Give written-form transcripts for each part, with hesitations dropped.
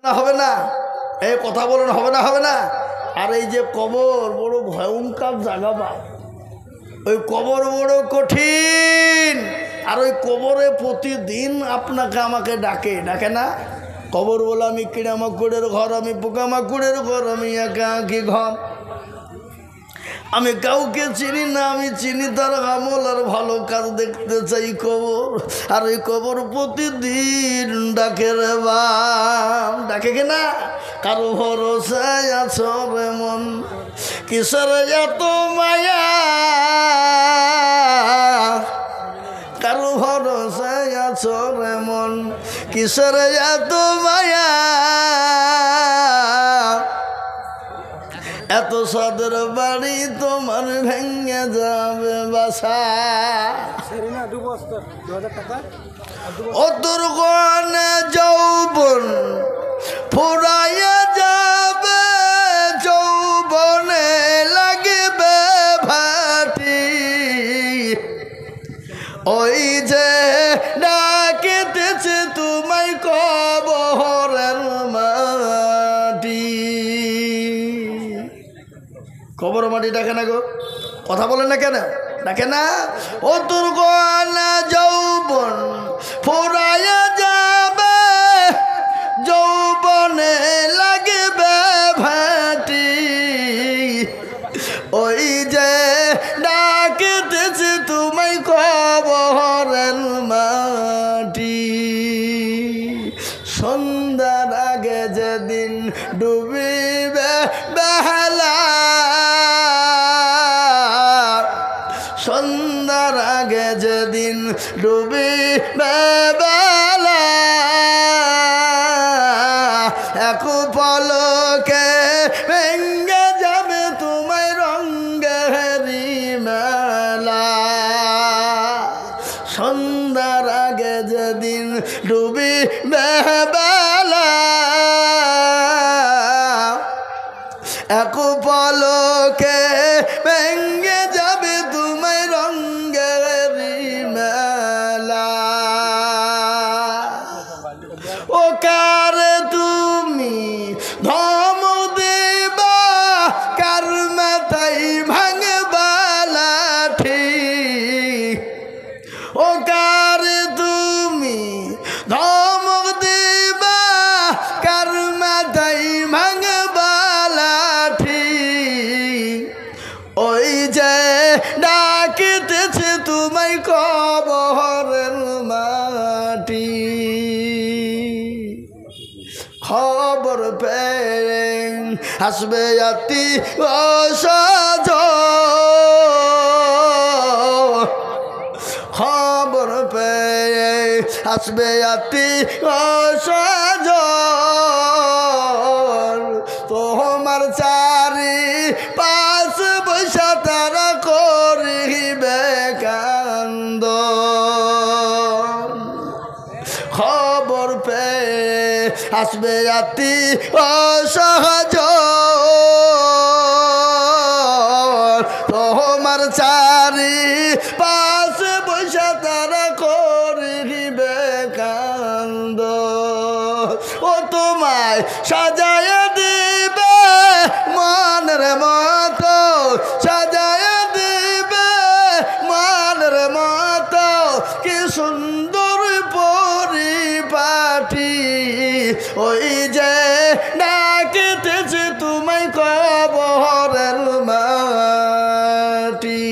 না হবে না, এই কথা বলেন হবে না হবে না। আর এই যে কবর বড় ভয়ঙ্কর জায়গা, বা ওই কবর বড় কঠিন। আর ওই কবরে প্রতিদিন আপনাকে আমাকে ডাকে, ডাকে না? কবর বলে আমি কিড়ামাকুড়ের ঘর, আমি পোকামাকুড়ের ঘর, আমি একাকী ঘর, আমি কাউকে চিনি না, আমি চিনি তার আমল আর ভালো কাজ দেখতে চাই কবর। আর ওই কবর প্রতিদিন ডাকে রে বাপ, ডাকে কিনা? কারো ভরসায় আছো রে মন, কিসের এত মায়া, কারো ভরসায় আছো রে মন, কিসের এত মায়া, এত সাদের বাড়ি তোমার ভেঙে যাবে বাসা, ও তোর গনে যৌবন ফুরাইয়া যাবে, যৌবনে লাগবে ভাটি, ওই যে ডাকিতেছে তোমায় কবরের মাটি। কবর মাটি ডাকে না গো, কথা বলেন না কেন? ডাকে না? ও তোর গনা যৌবন ফুরাইয়া যাবে, যৌবনে লাগবে ভাটি, ওই যে ডাকিতেছে তোমায় কবরের মাটি। সন্ধ্যার আগে যেদিন ডুবিবে বেলা, সন্ধ্যার আগে যেদিন ডুবিবে বেলা, এক পলকে ভেঙে যাবে তোমায় রঙ্গেরি মেলা। সন্ধ্যার আগে যেদিন ডুবিবে বেলা, এক পলকে ভেঙে যাবে তোমায় রঙ্গেরি মেলা। ও কার তুমি ধম দেবা, কার মাথায় ভাঙবা লাঠি, ও কার তুমি ধমক দেবা, কার মাথায় ভাঙবা লাঠি, ওই যে ডাকিতেছে তোমায় কবরের মাটি। খবর পেয়ে আসবে আতি অসজ, খবর পেয়ে আসবে আতি অসজ, তোমার চারি পাশ বৈশা তারা করিবে কান্দ। খবর পেয়ে আসবে আতি অসহজ, তোমার চারি পাশ বৈশা তারা করিবে কান্দ। ও তোমায় সাজায় দিবে মনের মতো, সাজায় দিবে মনের মতো, কি সুন্দর পরিপাটি, ওই যে ডাকিতেছে তোমায় কবরের মাটি।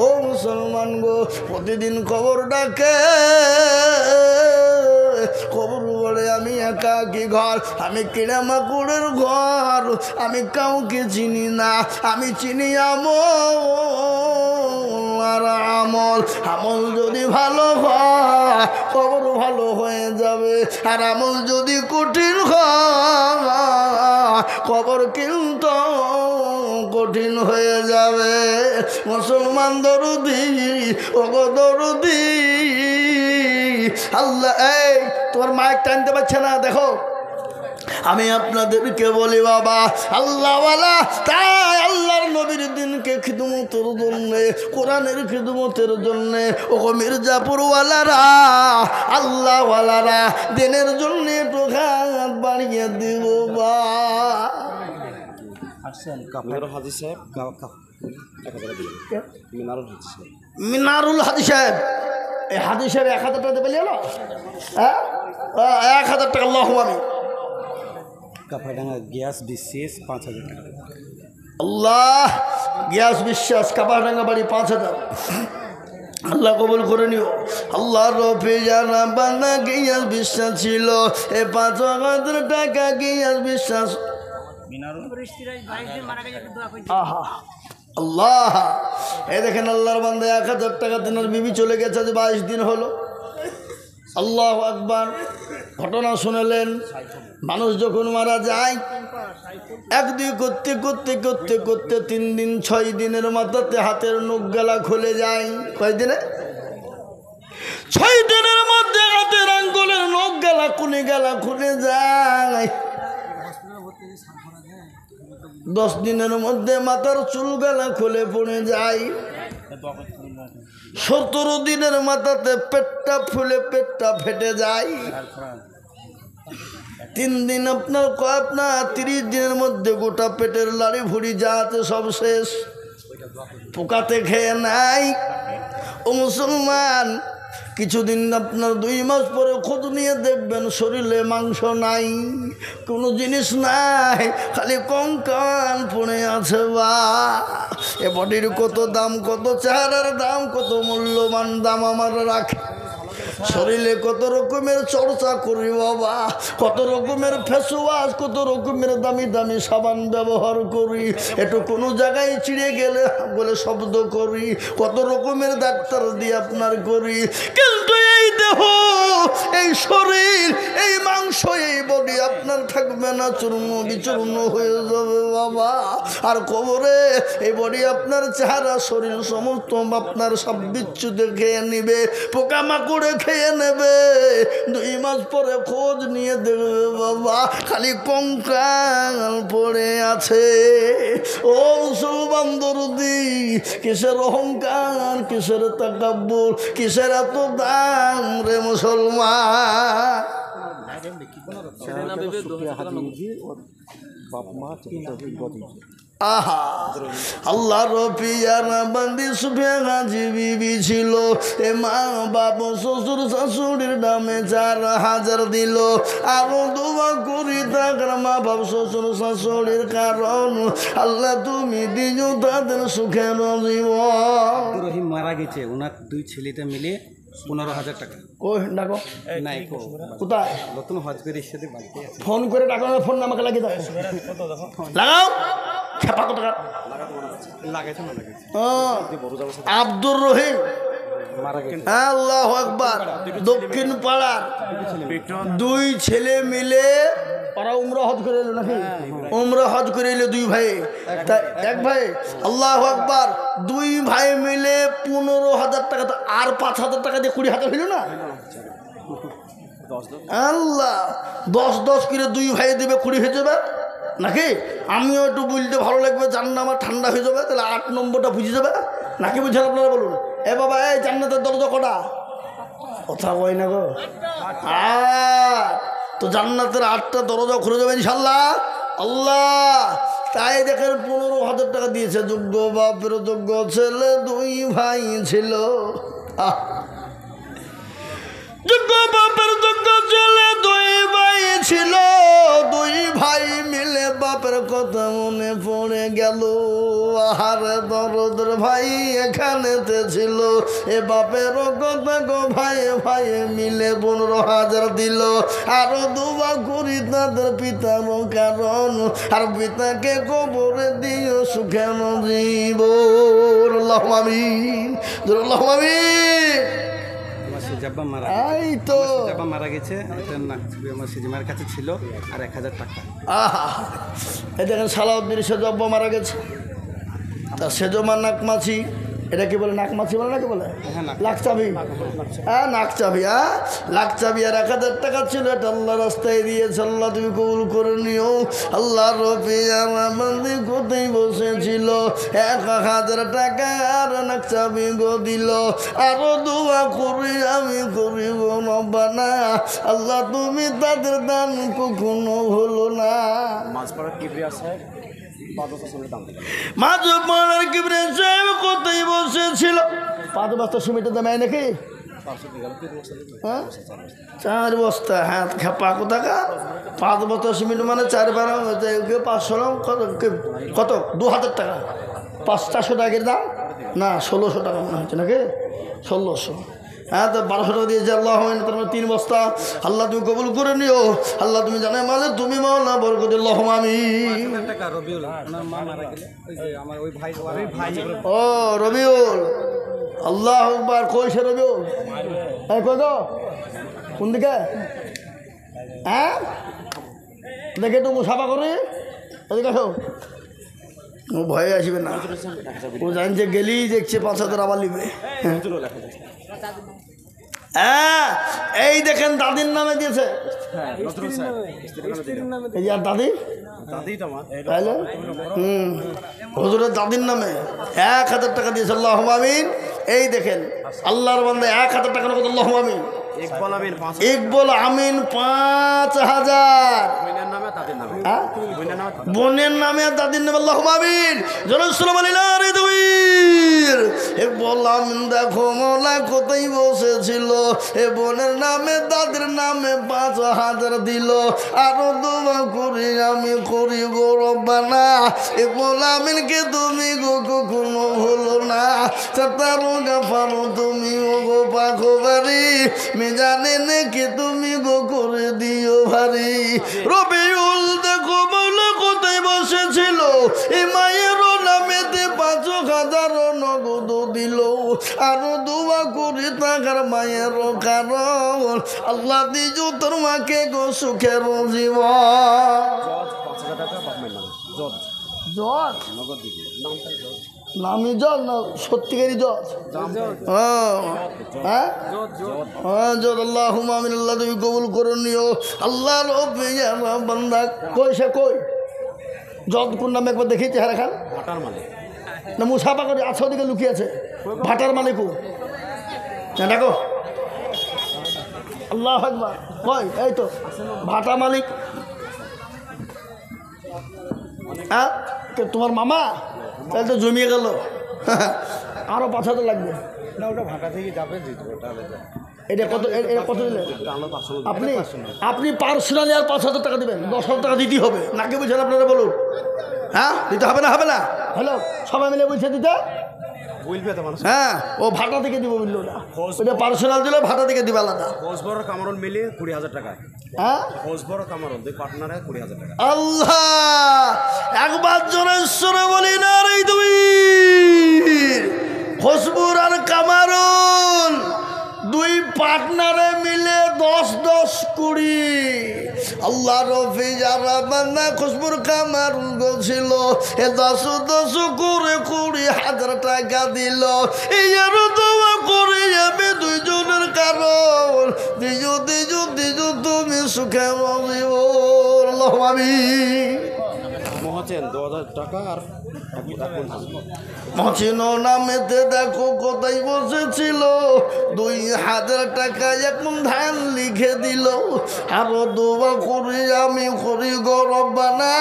ও মুসলমান গো, প্রতিদিন কবর ডাকে, কবর বলে আমি একাকী ঘর, আমি কিড়ামাকুড়ের ঘর, আমি কাউকে চিনি না, আমি চিনি আমল। আমল আমল যদি ভালো হয় কবর ভালো হয়ে যাবে, আর আমল যদি কঠিন হয় কবর কিন্তু কঠিন হয়ে যাবে। মুসলমান দরদি, ওগো দরদি, আল্লাহ এই তোমার মাইক টানতে পারছে না, দেখো আমি আপনাদেরকে বলি বাবা, আল্লাহওয়ালা তাই আল্লাহর নবীর দিনকে খিদমতের জন্যে, কোরআনের খিদমতের জন্যে, ও মির্জাপুরওয়ালারা, আল্লাহওয়ালারা, দিনের জন্যে একটু হাত বাড়িয়ে দিব বা মিনারুল হাদি সাহেব, এই হাদি সাহেব 1000 টাকা দেবে এলো, হ্যাঁ 1000 টাকা। আল্লাহ আমি কাপাডাঙ্গা গ্যাস বিশেষ 5000 টাকা। আল্লাহ গ্যাস বিশ্বাস কাপাডাঙ্গা বাড়ি 5000। আল্লাহ কবুল করে নিও। আল্লাহ রফি জানা বান্দা গ্যাস বিশ্বাস ছিল, এ 5000 টাকা গ্যাস বিশ্বাস। আহা আল্লাহ, এই দেখেন আল্লাহর বান্দা 1000 টাকা দিনের বিবি চলে গেছে, যে 22 দিন হলো। আল্লাহ আকবার। ঘটনা শুনলেন, মানুষ যখন মারা যায় একদিন করতে করতে করতে করতে 3 দিন 6 দিনের মাথাতে হাতের নখ গলা খুলে যায়। কয় দিনে? 6 দিনের মধ্যে হাতের আঙ্গুলের নখ গলা খুলে যায়। 10 দিনের মধ্যে মাথার চুল গলা খুলে পড়ে যায়। 17 দিনের মাথাতে পেটটা ফুলে পেটটা ফেটে যায়। 3 দিন আপনার 30 দিনের মধ্যে গোটা পেটের লাড়ি ভুড়ি যাতে সব শেষ, পোকাতে খেয়ে নাই। ও মুসলমান, কিছুদিন আপনার 2 মাস পরে খোঁজ নিয়ে দেখবেন শরীরে মাংস নাই, কোনো জিনিস নাই, খালি কঙ্কাল পড়ে আছে। বা এ বডির কত দাম, কত চেহারার দাম, কত মূল্যবান দাম আমার রাখে। শরীরে কত রকমের চর্চা করি বাবা, কত রকমের ফেস ওয়াশ, কত রকমের দামি দামি সাবান ব্যবহার করি, একটু কোনো জায়গায় চিড়ে গেলে বলে শব্দ করি, কত রকমের ডাক্তার দিয়ে আপনার করি। কিন্তু এই দেহ, এই শরীর, এই মাংস, এই বডি আপনার থাকবে না, চূর্ণ বিচূর্ণ হয়ে যাবে বাবা। আর কবরে এই বডি আপনার চেহারা শরীর সমস্ত আপনার সব বিচ্ছুতে খেয়ে নিবে, পোকামাকড়ে খেয়ে নেবে। 2 মাস পরে খোঁজ নিয়ে দেবে বাবা, খালি কঙ্কাল পড়ে আছে। ও মুসলমান দরদি, কিসের অহংকার, কিসের তাকাব্বুর, কিসের এত দাম রে মুসলমান? আহা আল্লাহ রফিয়ানা বান্দি সুফিয়া গাজী বিবি ছিল, এ মা বাপ শ্বশুর শাশুড়ির নামে 4000 দিল। আরো দোয়া করি তার মা বাপ শ্বশুর শাশুড়ির, কারণ আল্লাহ তুমি দিও তাদের সুখের জীবন। রহিম মারা গেছে, ওনার 2 ছেলেটা মিলে 15000 টাকা। কই ডাকো নাই কোথায়? নতুন হজ করে এসে বাড়িতে আছে। ফোন করে ডাকো, ফোন আমাকে লাগিয়ে দাও, লাগাও। খেপা কত টাকা লাগাইছে না লাগাইছে? আব্দুর রহিম মারা গেছে। আল্লাহু আকবার। দক্ষিণ পাড়ার 2 ছেলে মিলে ওরা উমরা হজ করে এলো নাকি? উমরা হজ করে এলো 2 ভাই, এক ভাই। আল্লাহু আকবার। 2 ভাই মিলে 15000 টাকা, তো আর 5000 টাকা দিয়ে 20000 হইল না? আল্লাহ 10 করে 2 ভাই দেবে, 20 হয়ে যাবে নাকি? আমিও একটু বলতে ভালো লাগবে, জান্নাত আমার ঠান্ডা হয়ে যাবে, তাহলে 8 নম্বরটা বুঝে যাবে নাকি? বুঝেন আপনারা বলুন। এ বাবা, এই জান্নাতের দরজা কটা? কথা কয় না গো। তো জান্নাতের 8টা দরজা খুলে যাবে ইনশাল্লাহ। আল্লাহ তাই দেখেন 15000 টাকা দিয়েছে। যোগ্য বাপের যোগ্য ছেলে 2 ভাই ছিল। যোগ্য বাপের যোগ্য ছেলে 2 ভাই ছিল। 2 ভাই মিলে বাপের কথা মনে পড়ে গেল। আহারে দরদের ভাই এখানেতে ছিল। এ বাপের কথা গো ভাই ভাই মিলে 15000 দিল। আরো দুবা করি তাদের পিতার কারণ, আর পিতাকে কবরে দিও সুখের জীবন। আল্লাহু আমিন, আল্লাহু আমিন। এই তো মারা গেছে, আমার সিজিমার কাছে ছিল আর 1000 টাকা। এই দেখেন সালাউদ্দিন সেজব্বা মারা গেছে। তা সেজমা নাকমাছি এটা কি বলে নাক মাছি বলে নাকি বলে হ্যাঁ, নাক। লাখ চাবি হ্যাঁ নাক চাবি হ্যাঁ লাখ চাবি আর 1000 টাকা ছিল এটা আল্লাহ রাস্তায় দিয়েছে আল্লাহ তুমি কবুল করে নিও আল্লাহ রবি আমার বান্দি কোথায় বসেছিল 1000 টাকা আর নাক চাবি গো দিল আরো দোয়া করি আমি করিব রব্বানা আল্লাহ তুমি তাদের দান কখনো হলো না মাঝপাড়ার কিবরিয়া সাহেব 5 বছর সঙ্গে দাম মাঝপাড়ার কিবরিয়া সাহেব কোথায় বসেছিল 5 বস্তা সিমেন্টের দাম হয় নাকি হ্যাঁ 4 বস্তা হ্যাঁ খেপা কোথাকা 5 বস্তা সিমেন্ট মানে 4 500 কত 2000 টাকা 500 টাকার দাম না 1600 টাকা মনে হচ্ছে নাকি 1600 হ্যাঁ তো 1200 টাকা দিয়েছে আল্লাহ তার 3 বস্তা আল্লাহ তুমি কবুল করে নিও আল্লাহ তুমি জানো মানে তুমি মাওলা বরকতুল্লাহ আমিন টাকা রবিউল ওনার মা মারা গেলে ওই যে আমার ওই ভাই ও রবিউল আল্লাহ আকবার কই সে রবিউল এই কই গো কোন দিকে হ্যাঁ দেখে তো মুসাফা করে ওদিকে আসো ও ভয়ে আসবে না ও জানছে গেলেই দেখছে 5000 আবার নিবে হ্যাঁ এই দেখেন দাদির নামে দিয়েছে এই যে আর দাদি তাহলে হুজুরের দাদির নামে 1000 টাকা দিয়েছে আল্লাহ আমিন এই দেখেন আল্লাহর বান্দা 1000 টাকা নগদ আল্লাহ আমিন ইকবাল আমিন 5000 বোনের নামে দাদির নামে আল্লাহ আমিন ইকবাল আমিন দেখো মোলা কোথায় বসেছিল এ বোনের নামে দাদির নামে 5000 দিল আরো দোয়া করি আমি করি গো রব্বানা ইকবাল আমিনকে তুমি গো কখনো ভুলো না সাতারো গাফারো তুমি ও গো পাখবারি জানে নাকি তুমি গো করে দিও ভারী রবিউল দেখো বলে কোথায় বসেছিল এই মায়ের নামেতে 5000 নগদ দিল আরো দোয়া করি তাকার মায়ের কারণ আল্লাহ দিজু তোর মাকে গো সুখের জীবন জজ নামি জজ না সত্যিকারই জজ হ্যাঁ জজ আল্লাহ আমিন আল্লাহ তুমি কবুল করে নিও আল্লাহ বান্দা কই সে কই জজ কোন নামে একবার দেখি চেহারা খান না মুসাফা করে আছে ওদিকে লুকিয়ে আছে ভাটার মালিকু দেখো আল্লাহ আকবার কই এই তো ভাটা মালিক হ্যাঁ তোমার মামা তাহলে তো জমিয়ে গেল আরো 5000 লাগবে না ওটা ভাটা থেকে যাবে এটা কত এটা কত দিলে আপনি আপনি পার্সোনালি আর 5000 টাকা দেবেন 10,000 টাকা দিতেই হবে নাকি বুঝছেন আপনারা বলুন হ্যাঁ দিতে হবে না হ্যালো সবাই মিলে বুঝছে দিতে হ্যাঁ ও ভাটা থেকে দিব বললো না ওটা পার্সোনাল দিলে ভাটা থেকে দিবে আলাদা হোসবর কামারুল মিলিয়ে 20,000 টাকা হ্যাঁ হোসবর কামারুল দুই পার্টনারে 20,000 টাকা আল্লাহ একবার জোরে সুরে বলি না রে তুমি হোসবুর আর কামারুল দুই পার্টনারে মিলে 10-10-20 আল্লাহ রফি যারা বান্দা খুশবুর কামারুল গছিল 10 করে 20,000 টাকা দিল এই আর দোয়া করে আমি দুইজনের কারণ দিজু তুমি সুখে আল্লাহ আমিন মহাচেন 2000 টাকা আর মচিন নামেতে দেখো কোথায় বসেছিল 2000 টাকা এখন ধান লিখে দিল আরো দোয়া করি আমি করি গো রব্বানা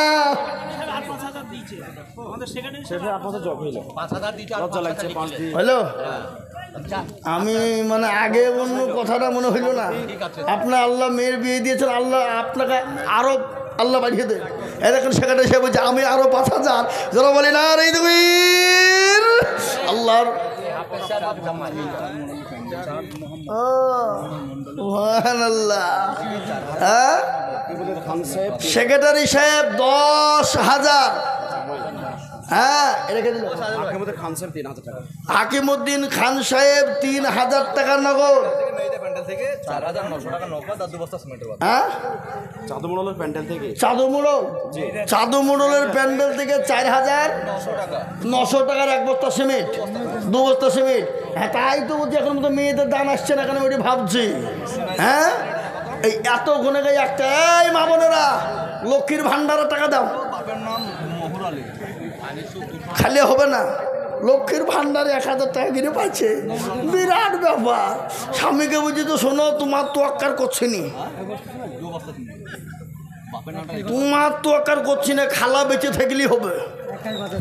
হ্যালো আমি মানে আগে অন্য কথাটা মনে হইল না আপনার আল্লাহ মেয়ের বিয়ে দিয়েছেন আল্লাহ আপনাকে আরো আল্লাহ বাড়িয়ে দেন এরকম সেখানে সে বলছে আমি আরো 5000 যারা বলি না রে তুমি আল্লাহর সেক্রেটারি সাহেব 10,000 হ্যাঁ রেখে দিল খান সাহেব 3,000 টাকা হাকিমউদ্দিন খান সাহেব 3,000 টাকা নগদ প্যান্ডেল থেকে 4,900 টাকা নগদ আর 2 বস্তা সিমেন্টের বাদ। হ্যাঁ, চাঁদমোড়লের প্যান্ডেল থেকে চাঁদমোড়লের প্যান্ডেল থেকে 4,900 টাকার 1 বস্তা সিমেন্ট, 2 বস্তা সিমেন্ট। হ্যাঁ, তাই তো বলছি, এখন তো মেয়েদের দাম আসছে না, কেন ওইটা ভাবছি। হ্যাঁ, এই এত গুনে গাই একটা, এই মা বোনেরা, লক্ষ্মীর ভান্ডারের টাকা দাও। বাপের নাম মহুর আলী। খালি হবে না, লক্ষ্মীর ভান্ডারে 1,000 টাকা কিনে পাচ্ছে, বিরাট ব্যাপার। স্বামীকে বুঝি তো, শোনো, তোমার তো আক্কার করছে নি, তোমার তো আক্কার করছি না, খালা বেঁচে থাকলেই হবে।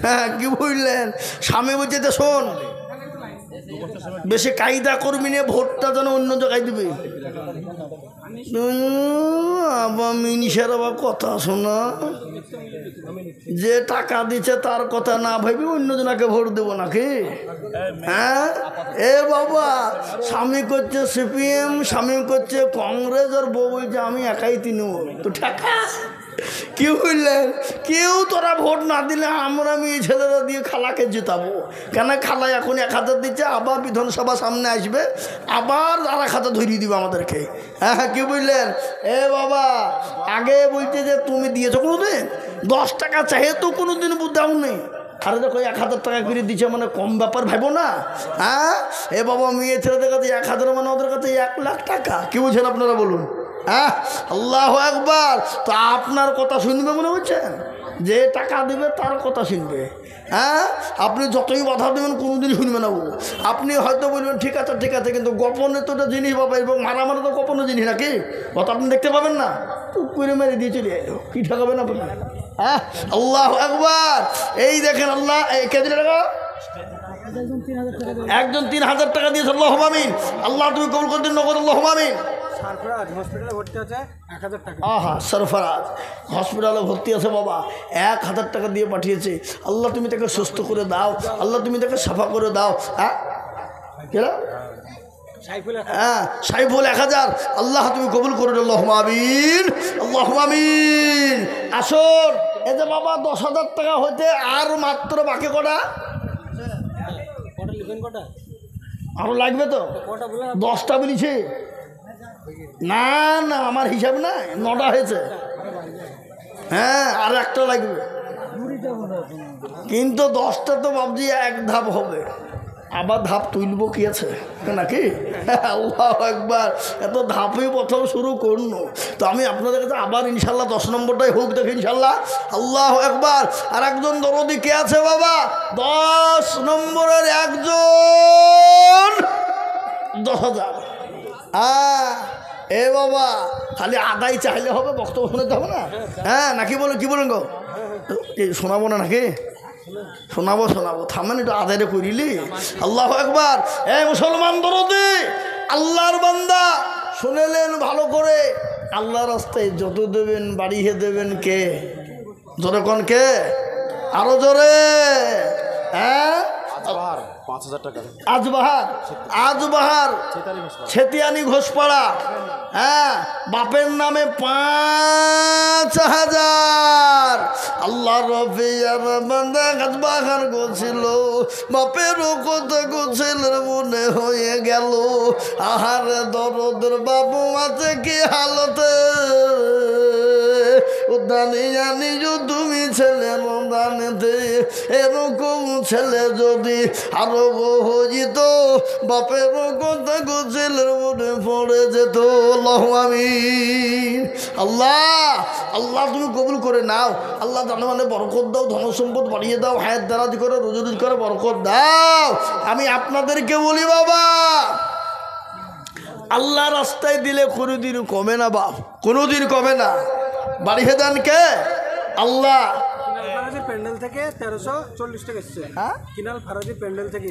হ্যাঁ, কি বুঝলেন? স্বামী বলছে যে, শোন, বেশি কায়দা করবি না, ভোটটা যেন অন্য জায়গায় দিবি। আবার মিনিষের আবার কথা শোনা, যে টাকা দিচ্ছে তার কথা না ভাবি অন্যজনাকে ভোট দেবো নাকি? হ্যাঁ, এ বাবা, স্বামী করছে সিপিএম, স্বামী করছে কংগ্রেস, আর বউ বলছে আমি একাই তৃণমূল। তো টাকা কি বুঝলেন? কেউ তোরা ভোট না দিলে আমরা মেয়ে ছেলেরা দিয়ে খালাকে জেতাবো। কেন? খালা এখন 1,000 দিচ্ছে, আবার বিধানসভা সামনে আসবে, আবার 1,000 ধরিয়ে দিবে আমাদেরকে। হ্যাঁ, কি বুঝলেন? এ বাবা, আগে বলছে যে তুমি দিয়েছো কোনোদিন 10 টাকা, চাহে তো কোনোদিন দাও নেই। আরে দেখো, 1,000 টাকা করে দিচ্ছে মানে কম ব্যাপার ভাবো না। হ্যাঁ, এ বাবা, মেয়ে ছেলেদের কাছে 1,000 মানে ওদের কাছে 1,00,000 টাকা। কি বুঝছেন আপনারা বলুন? হ্যাঁ, আল্লাহু আকবার। তো আপনার কথা শুনবে মনে হচ্ছে? যে টাকা দেবে তার কথা শুনবে। হ্যাঁ, আপনি যতই বাধা দেবেন কোনোদিন শুনবে না। আপনি হয়তো বলবেন ঠিক আছে ঠিক আছে, কিন্তু গোপনে তো একটা জিনিস পাবে, এবং মারামারি তো গোপনে জিনিস নাকি, অত আপনি দেখতে পাবেন না, টুক করে মেরে দিয়ে চলে এলো, কী ঠকাবেন আপনি? হ্যাঁ, আল্লাহু আকবার। এই দেখেন, আল্লাহ কে দিলে টাকা? একজন 3,000 টাকা দিয়েছে। আল্লাহুম্মা আমিন। আল্লাহ তুমি কবুল করে দিন, নগদ। আল্লাহুম্মা আমিন। হসপিটালে ভর্তি আছে 1,000 টাকা। আহা, সরফরাজ হসপিটালে ভর্তি আছে বাবা, 1,000 টাকা দিয়ে পাঠিয়েছে। আল্লাহ তুমি তাকে সুস্থ করে দাও, আল্লাহ তুমি তাকে সাফা করে দাও। হ্যাঁ, হ্যাঁ, সাইফুল 1,000, আল্লাহ তুমি কবুল করে দাও। আল্লাহুম্মা আমিন, আল্লাহুম্মা আমিন। আসুন, এই যে বাবা 10,000 টাকা হইতে আর মাত্র বাকি কটা? আরো লাগবে তো? 10টা বলেছি না, না আমার হিসাব নাই, 9টা হয়েছে। হ্যাঁ, আর একটা লাগবে, কিন্তু 10টা তো ভাবছি এক ধাপ হবে, আবার ধাপ তুলব কি আছে নাকি? আল্লাহু আকবার। এত ধাপই প্রথম শুরু করুন, তো আমি আপনাদের কাছে আবার ইনশাল্লাহ 10 নম্বরটাই হোক, দেখি ইনশাল্লাহ। আল্লাহু আকবার। আর একজন দরদি কে আছে বাবা? 10 নম্বরের একজন 10,000। হ্যাঁ, এ বাবা, খালি আদায় চাইলে হবে, বক্তব্য শোনাতে হবে না? হ্যাঁ, নাকি বলো, কি বলেন গো? শোনাবো না নাকি? শোনাবো শোনাবো, থামেন একটু আদায় করিলি। আল্লাহু আকবার। এ মুসলমান দরদি, আল্লাহর বান্দা, শুনেলেন ভালো করে, আল্লাহর রাস্তায় যত দেবেন বাড়িয়ে দেবেন কে? জোরে কোন কে? আরো জোরে। হ্যাঁ, 5,000 টাকা। আজবাহার ছেতিয়ানি ঘোষপাড়া। হ্যাঁ, বাপের নামে 5,000। আল্লাহ রফিয়ার বান্দা আজবাহার গোছিল, বাপেরও কথা গোছিলের মনে হয়ে গেল। আহার দরদের বাবু আছে কি হালতে, উদ্যানে জানি তুমি ছেলে মন্দানেতে, এরকম ছেলে যদি আরো হইত, বাপের কথা গোছেলের মনে পড়ে যেত। আল্লাহুম্মা আমিন। আল্লাহ, আল্লাহ তুমি কবুল করে নাও। আল্লাহ জানে মানে বরকত দাও, ধন সম্পদ বাড়িয়ে দাও, হায়াত দারাজ করে, রোজি রোজ করে বরকত দাও। আমি আপনাদেরকে বলি বাবা, আল্লাহ রাস্তায় দিলে কোনোদিন কমে না বাপ, কোনোদিন কমে না। বাড়িয়ে দেন কে? আল্লাহ। প্যান্ডেল থেকে 1340 টাকা এসছে। হ্যাঁ, কিনাল ফারাজি প্যান্ডেল থেকে,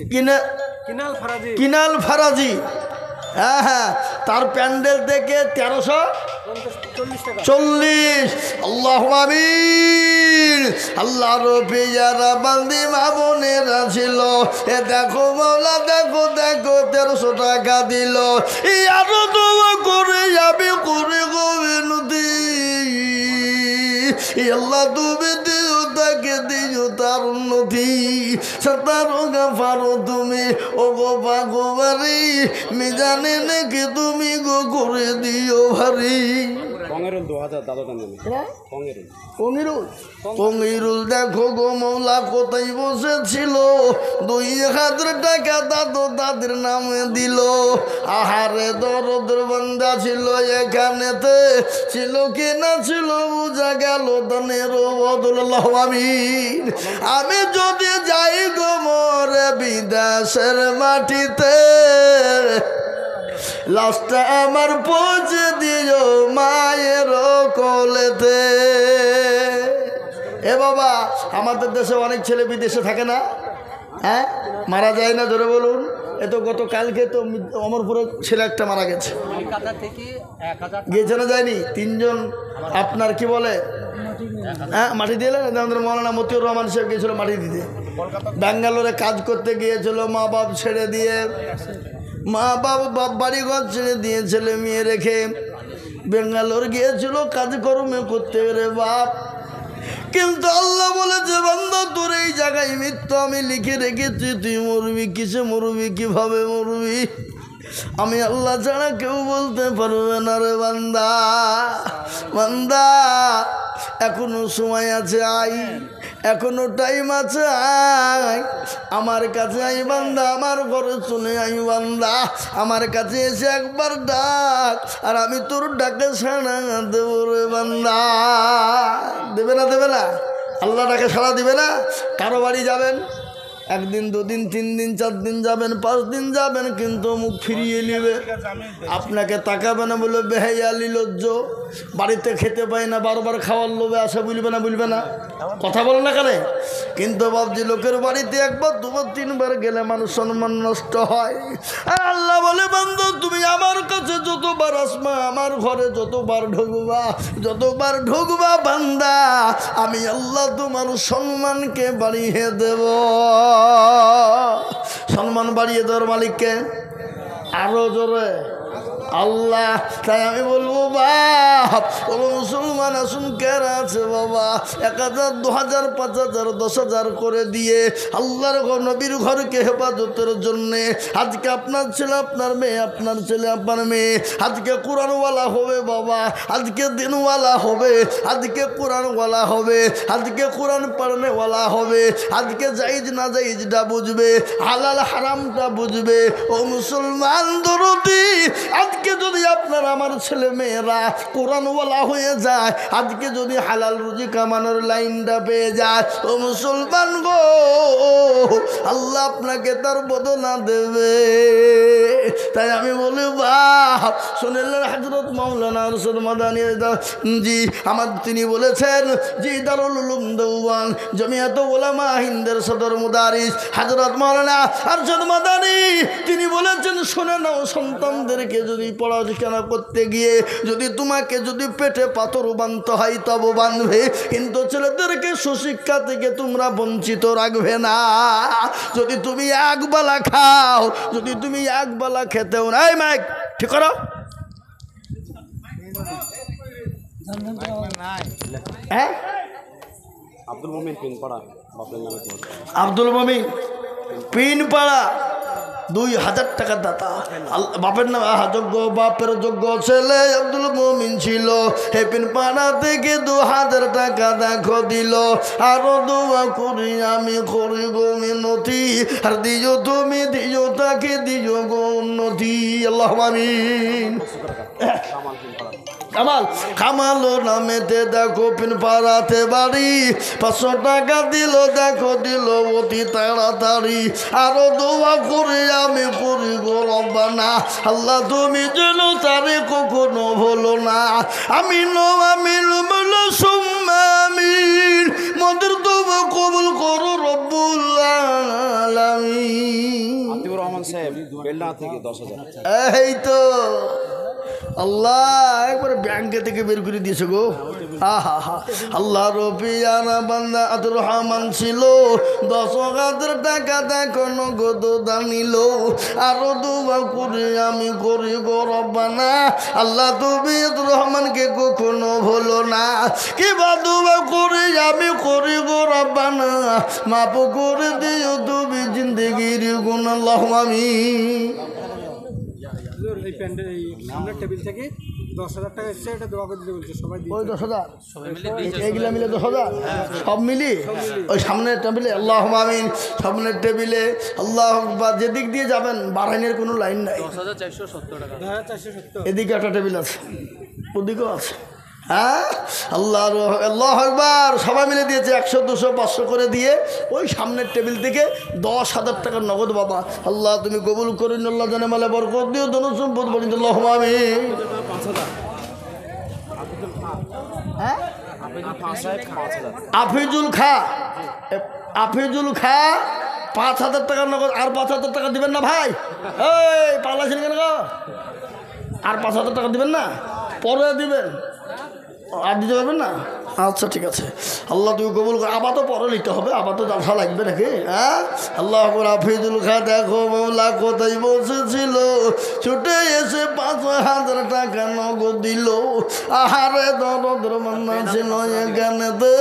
কিনাল ফারাজি। হ্যাঁ হ্যাঁ, তার প্যান্ডেল থেকে 1340। আল্লাহুম্মা আমিন। আল্লাহ রবি যারা বান্দি মা বোনেরা ছিল, এ দেখো মাওলা, দেখো দেখো 1300 টাকা দিল। আরো দোয়া করে যাবে করে গো বিনতি, আল্লাহ তুমি দিও তাকে, দিও তার উন্নতি। সাতারো গাফারো তুমি ও গো পাগোবারি, মিজানে নাকি তুমি গো করে দিও ভারী। কঙ্গিরুল দেখো গো মৌলা কোথায় বসেছিল, 2000 টাকা দাদু তাদের নামে দিল। আহারে দরদের বান্দা ছিল এখানেতে, ছিল কি না ছিল বুঝা গেল দানের বদল। আমিন। আমি যদি যাই গো মরে বিদেশের মাটিতে, লাশটা আমার পৌঁছে দিও মায়ের কোলেতে। এ বাবা, আমাদের দেশে অনেক ছেলে বিদেশে থাকে না, হ্যাঁ, মারা যায় না, ধরে বলুন। এ তো গতকালকে তো অমরপুরে ছেলে একটা মারা গেছে, গিয়েছে না যায়নি? 3 জন আপনার কি বলে, হ্যাঁ, মাটি দিয়ে আমাদের মৌলানা মতিউর রহমান সাহেব গিয়েছিল মাটি দিতে। ব্যাঙ্গালোরে কাজ করতে গিয়েছিল, মা বাপ ছেড়ে দিয়ে, মা বাপ বাড়িঘর ছেড়ে দিয়ে ছেলে মেয়ে রেখে বেঙ্গালোর গিয়েছিল কাজকর্মে করতে রে বাপ। কিন্তু আল্লাহ বলেছে বান্দা তোর এই জায়গায় মৃত্যু আমি লিখে রেখেছি, তুই মরবি কিসে মরবি, কিভাবে মরবি আমি আল্লাহ ছাড়া কেউ বলতে পারবে না রে বান্দা। বান্দা এখনো সময় আছে, আয়, এখনো টাইম আছে, আয় আমার কাছে, আই বান্দা, আমার ঘরে শুনে আই বান্দা, আমার কাছে এসে একবার ডাক, আর আমি তোর ডাকে সাড়া দেব রে বান্দা। দেবে না, দেবে না? আল্লাহ ডাকে সাড়া দিবে না? কারো বাড়ি যাবেন, 1 দিন 2 দিন 3 দিন 4 দিন যাবেন, 5 দিন যাবেন, কিন্তু মুখ ফিরিয়ে নেবে, আপনাকে তাকাবে না, বলে বেহাইয়া লিলজ্জ, বাড়িতে খেতে পায় না, বারবার খাওয়ার লোভে আসে, বলবে না, বলবে না? কথা বলে না কেন? কিন্তু বাবজি লোকের বাড়িতে 1 বার 2 বার 3 বার গেলে মানুষ সম্মান নষ্ট হয়। আর আল্লাহ বলে বান্দা তুমি আমার কাছে যতবার আসমা, আমার ঘরে যতবার ঢুকবা বান্দা, আমি আল্লাহ তোমার সম্মানকে বাড়িয়ে দেব। সম্মান বাড়িয়ে দেওয়ার মালিককে আরো জোরে আল্লাহ। তাই আমি বলবো বাপ, ও মুসলমান আসুন, কেরা আছে বাবা, 1000 2000 5000 10,000 করে দিয়ে আল্লাহর ঘর নবীর ঘরকে হেফাজতের জন্যে আজকে আপনার ছেলে আপনার মেয়ে, আপনার ছেলে আপনার মেয়ে আজকে কোরআনওয়ালা হবে বাবা, আজকে দিনওয়ালা হবে, আজকে কোরআনওয়ালা হবে, আজকে কোরআন পড়নেওয়ালা হবে, আজকে জায়েজ না জায়েজটা বুঝবে, হালাল হারামটা বুঝবে। ও মুসলমান দরদি, আজকে যদি আপনার আমার ছেলে মেয়েরা কোরআনওয়ালা হয়ে যায়, আজকে যদি হালাল রুজি কামানোর লাইনটা পেয়ে যায়, ও মুসলমান গো, আল্লাহ আপনাকে তার বদলা দেবে। তাই আমি বলি বাপ, শুনলেন হযরত মাওলানা আরশাদ মাদানী জি আমার, তিনি বলেছেন জি দারুল উলুম দেওবন্দ জমিয়াত উলামা হিন্দের সদর মুদারিস হযরত মাওলানা আরশাদ মাদানী, তিনি বলেছেন শুনে নাও, সন্তানদেরকে যদি পড়াশোনা করতে গিয়ে যদি তোমাকে যদি পেটে পাথর বাঁধতে হয় তব বাঁধবে, কিন্তু ছেলেদেরকে সুশিক্ষা থেকে তোমরা বঞ্চিত রাখবে না। যদি তুমি একবেলা খাও, যদি তুমি একবেলা খেতেও নাই, মাইক ঠিক করো, হ্যাঁ, আব্দুল মুমিন পিন পাড়া 2000 টাকা দাতা, বাপের নাম যোগ্য, বাপের যোগ্য ছেলে আব্দুল মুমিন ছিল। হে পিন পাড়া থেকে 2000 টাকা দেখো দিল, আরো দোয়া করি আমি করি গো মিনতি, আর দিও তুমি দিও তাকে দিও গো উন্নতি। আল্লাহ আমিন। কামাল নামেতে দেখো পিন পাড়াতে বাড়ি, 500 টাকা দিল, দেখো দিল অতি তাড়াতাড়ি, আরো দোয়া করে আমি করি গো রব্বানা, আল্লাহ তুমি যেন তারে কখনো ভুলো না। আমিন আমিন বলো সুম্মা আমিন, মোদের দোয়া কবুল করো রব্বুল আলামিন। আতিউর রহমান সাহেব বেলনা থেকে 10,000। এই তো আল্লাহ একবারে ব্যাংকে থেকে বের করে দিয়েছে গো। আহা আল্লাহ রবিয়ানা বান্দা আব্দুর রহমান ছিল 10,000 টাকা দেখো নগদ দানিল আরো দুয়া করি আমি করি গো রব্বানা আল্লাহ তুমি আব্দুর রহমানকে কখনো ভুলো না কিবা দুয়া করি আমি করি গো রব্বানা মাফ করে দিও তুমি জিন্দেগির গুণ আল্লাহুম্মা আমিন। এই প্যান্ডেল এই সামনের টেবিল থেকে 10,000 টাকা এসছে, এটা দোয়া করে দিতে বলছে সবাই। ওই 10,000 এইগুলা মিলে 10,000 সব মিলি ওই সামনের টেবিলে আল্লাহুম্মা আমিন। সামনের টেবিলে আল্লাহ আকবার, যেদিক দিয়ে যাবেন বাড়াইনের কোনো লাইন নাই। 10,470 টাকা, 10,470। এদিকে একটা টেবিল আছে, ওদিকেও আছে। হ্যাঁ আল্লাহ আকবার, সবাই মিলে দিয়েছে 100 200 500 করে দিয়ে ওই সামনের টেবিল থেকে 10,000 টাকার নগদ। বাবা আল্লাহ তুমি কবুল করিন, আল্লাহ জানে মালে বরকত দিও, ধন সম্পদ বলিন আল্লাহুম্মা আমিন। হ্যাঁ আফিজুল খা 5,000 টাকার নগদ। আর 5,000 টাকা দিবেন না ভাই? এই পালাইছেন কেন গো? আর 5,000 টাকা দিবেন না? পরে দিবেন, আর দিতে পারবেন না? আচ্ছা ঠিক আছে, আল্লাহ তুমি কবুল করো। আবার তো পরে নিতে হবে, আবার তো জালসা লাগবে নাকি? হ্যাঁ আল্লাহ হাফিজুল খা দেখো মৌলা কোথায় বসেছিল, ছুটে এসে 5,000 টাকা নগদ দিল। আহারে দরদের মান্না ছিল এখানেতে,